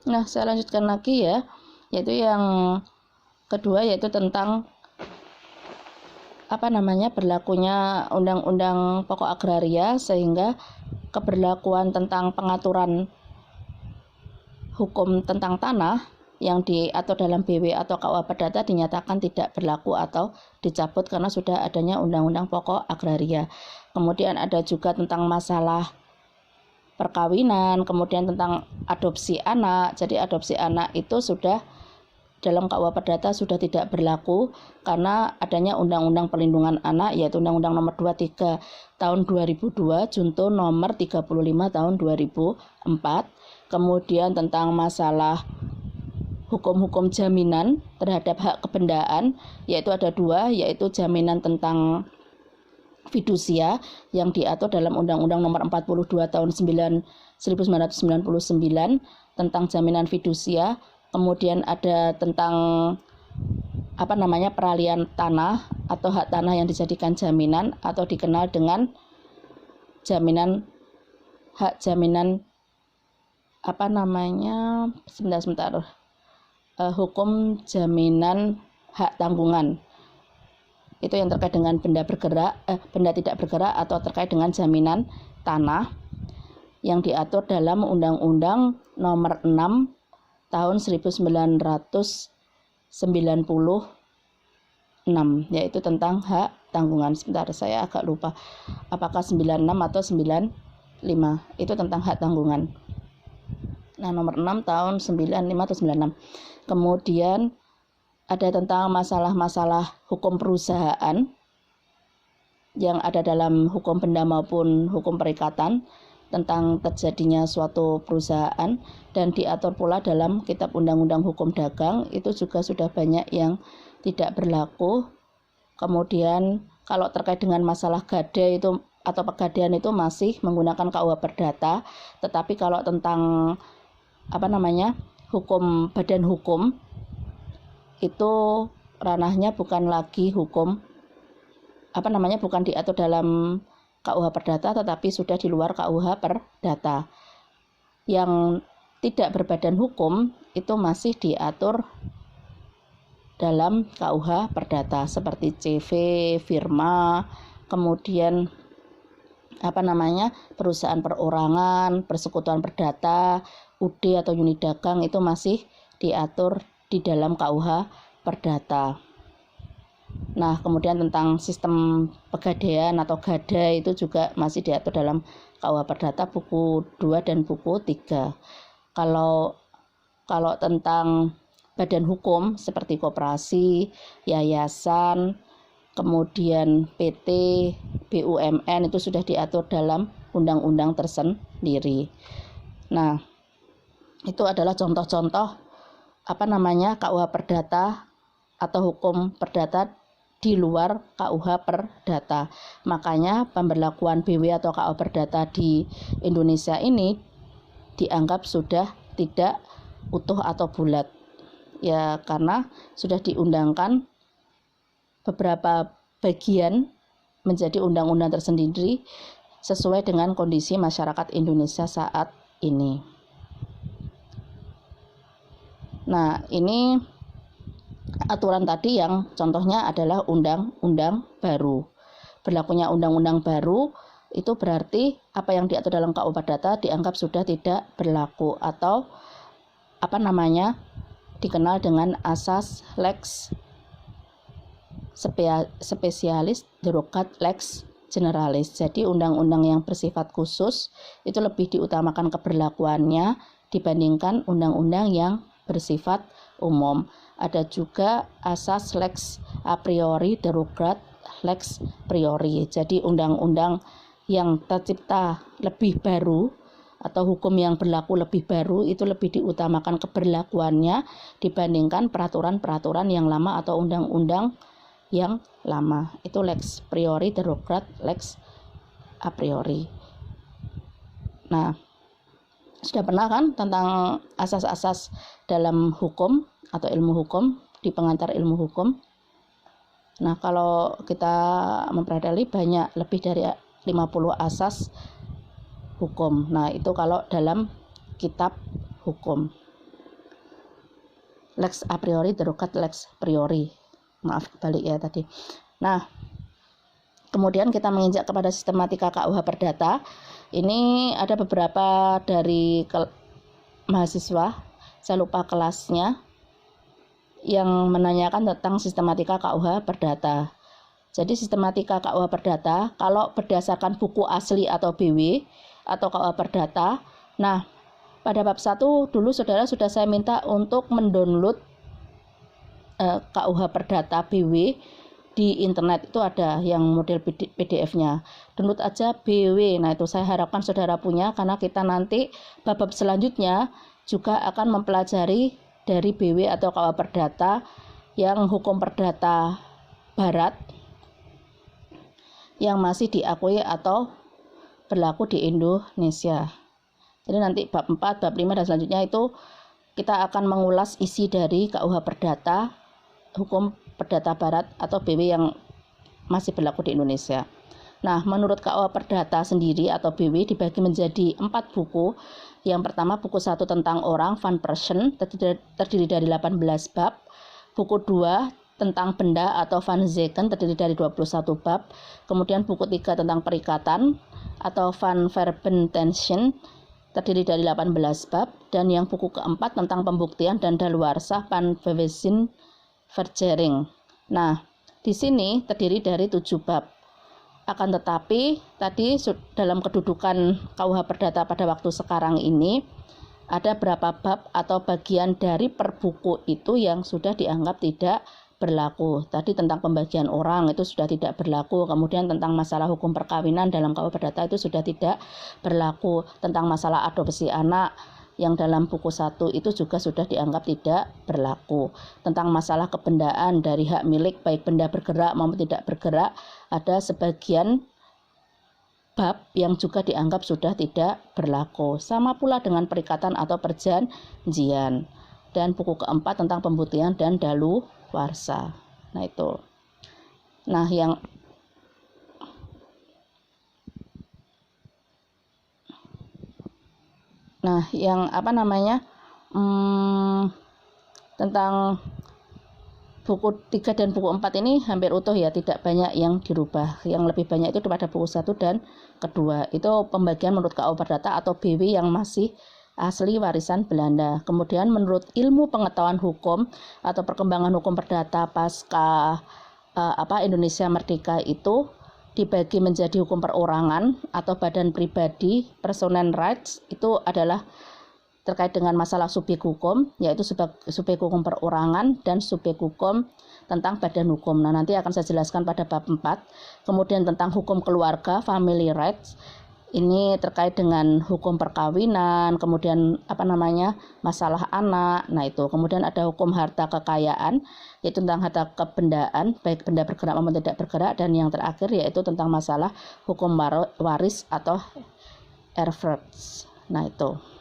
Nah, saya lanjutkan lagi ya, yaitu yang kedua, yaitu tentang berlakunya Undang-Undang Pokok Agraria, sehingga keberlakuan tentang pengaturan hukum tentang tanah yang diatur dalam BW atau KUH Perdata dinyatakan tidak berlaku atau dicabut karena sudah adanya Undang-Undang Pokok Agraria. Kemudian ada juga tentang masalah perkawinan, kemudian tentang adopsi anak. Jadi adopsi anak itu sudah dalam KUH Perdata sudah tidak berlaku karena adanya Undang-Undang Perlindungan Anak, yaitu Undang-Undang Nomor 23 tahun 2002, Junto Nomor 35 tahun 2004. Kemudian tentang masalah hukum-hukum jaminan terhadap hak kebendaan, yaitu ada dua, yaitu jaminan tentang fidusia yang diatur dalam Undang-Undang Nomor 42 tahun 1999 tentang jaminan fidusia. Kemudian ada tentang peralihan tanah atau hak tanah yang dijadikan jaminan atau dikenal dengan jaminan hak jaminan hukum jaminan hak tanggungan. Itu yang terkait dengan benda tidak bergerak atau terkait dengan jaminan tanah yang diatur dalam Undang-Undang Nomor 6 tahun 1996, yaitu tentang hak tanggungan. Sebentar, saya agak lupa apakah 96 atau 95. Itu tentang hak tanggungan. Nah, nomor 6 tahun 95 atau 96. Kemudian ada tentang masalah-masalah hukum perusahaan yang ada dalam hukum benda maupun hukum perikatan tentang terjadinya suatu perusahaan, dan diatur pula dalam Kitab Undang-Undang Hukum Dagang. Itu juga sudah banyak yang tidak berlaku. Kemudian kalau terkait dengan masalah gade itu atau pegadaian itu masih menggunakan KUH Perdata, tetapi kalau tentang hukum badan hukum itu ranahnya bukan lagi hukum bukan diatur dalam KUH Perdata, tetapi sudah di luar KUH Perdata. Yang tidak berbadan hukum itu masih diatur dalam KUH Perdata seperti CV, firma, kemudian perusahaan perorangan, persekutuan perdata, UD atau unit dagang, itu masih diatur di dalam KUH Perdata. Nah, kemudian tentang sistem pegadaian atau gada itu juga masih diatur dalam KUH Perdata buku 2 dan buku 3. Kalau tentang badan hukum seperti koperasi, yayasan, kemudian PT, BUMN itu sudah diatur dalam undang-undang tersendiri. Nah, itu adalah contoh-contoh KUH Perdata atau hukum perdata di luar KUH Perdata. Makanya pemberlakuan BW atau KUH Perdata di Indonesia ini dianggap sudah tidak utuh atau bulat. Ya, karena sudah diundangkan beberapa bagian menjadi undang-undang tersendiri sesuai dengan kondisi masyarakat Indonesia saat ini. Nah, ini aturan tadi yang contohnya adalah undang-undang baru. Berlakunya undang-undang baru itu berarti apa yang diatur dalam KUH Perdata dianggap sudah tidak berlaku atau dikenal dengan asas lex spesialis derogat lex generalis. Jadi undang-undang yang bersifat khusus itu lebih diutamakan keberlakuannya dibandingkan undang-undang yang bersifat umum. Ada juga asas lex a priori derogat lex priori. Jadi undang-undang yang tercipta lebih baru atau hukum yang berlaku lebih baru itu lebih diutamakan keberlakuannya dibandingkan peraturan-peraturan yang lama atau undang-undang yang lama. Itu lex priori derogat lex a priori. Nah, sudah pernah kan tentang asas-asas dalam hukum atau ilmu hukum di pengantar ilmu hukum. Nah, kalau kita mempelajari banyak lebih dari 50 asas hukum. Nah, itu kalau dalam kitab hukum. lex a priori derogat lex priori. Maaf kebalik ya tadi. Nah, kemudian kita menginjak kepada sistematika KUH Perdata. Ini ada beberapa dari mahasiswa, saya lupa kelasnya, yang menanyakan tentang sistematika KUH Perdata. Jadi sistematika KUH Perdata, kalau berdasarkan buku asli atau BW atau KUH Perdata, nah pada bab 1 dulu saudara sudah saya minta untuk mendownload KUH Perdata BW di internet, itu ada yang model PDF-nya. Download aja BW. Nah, itu saya harapkan saudara punya, karena kita nanti bab selanjutnya juga akan mempelajari dari BW atau KUH Perdata yang hukum perdata barat yang masih diakui atau berlaku di Indonesia. Jadi nanti bab 4, bab 5 dan selanjutnya itu kita akan mengulas isi dari KUH Perdata hukum perdata barat atau BW yang masih berlaku di Indonesia. Nah, menurut KUH Perdata sendiri atau BW dibagi menjadi 4 buku. Yang pertama buku 1 tentang orang, Van Person, terdiri dari 18 bab. Buku 2 tentang benda atau Van Zeken, terdiri dari 21 bab. Kemudian buku 3 tentang perikatan atau Van Verbentention, terdiri dari 18 bab. Dan yang buku keempat tentang pembuktian dan daluarsa, Van Bewijzen Verjering. Nah, di sini terdiri dari 7 bab. Akan tetapi tadi dalam kedudukan KUH Perdata pada waktu sekarang ini ada berapa bab atau bagian dari per buku itu yang sudah dianggap tidak berlaku. Tadi tentang pembagian orang itu sudah tidak berlaku. Kemudian tentang masalah hukum perkawinan dalam KUH Perdata itu sudah tidak berlaku. Tentang masalah adopsi anak yang dalam buku 1 itu juga sudah dianggap tidak berlaku. Tentang masalah kebendaan dari hak milik baik benda bergerak maupun tidak bergerak, ada sebagian bab yang juga dianggap sudah tidak berlaku. Sama pula dengan perikatan atau perjanjian. Dan buku keempat tentang pembuktian dan daluarsa. Nah itu. Nah yang tentang buku 3 dan buku 4 ini hampir utuh ya, tidak banyak yang dirubah. Yang lebih banyak itu pada buku 1 dan kedua. Itu pembagian menurut KUH Perdata atau BW yang masih asli warisan Belanda. Kemudian menurut ilmu pengetahuan hukum atau perkembangan hukum perdata pasca Indonesia merdeka itu dibagi menjadi hukum perorangan atau badan pribadi, personal rights, itu adalah terkait dengan masalah subjek hukum, yaitu subjek hukum perorangan dan subjek hukum tentang badan hukum. Nah, nanti akan saya jelaskan pada bab 4. Kemudian tentang hukum keluarga, family rights, ini terkait dengan hukum perkawinan, kemudian masalah anak. Nah, itu. Kemudian ada hukum harta kekayaan, yaitu tentang harta kebendaan, baik benda bergerak maupun tidak bergerak. Dan yang terakhir yaitu tentang masalah hukum waris atau heirs. Nah, itu.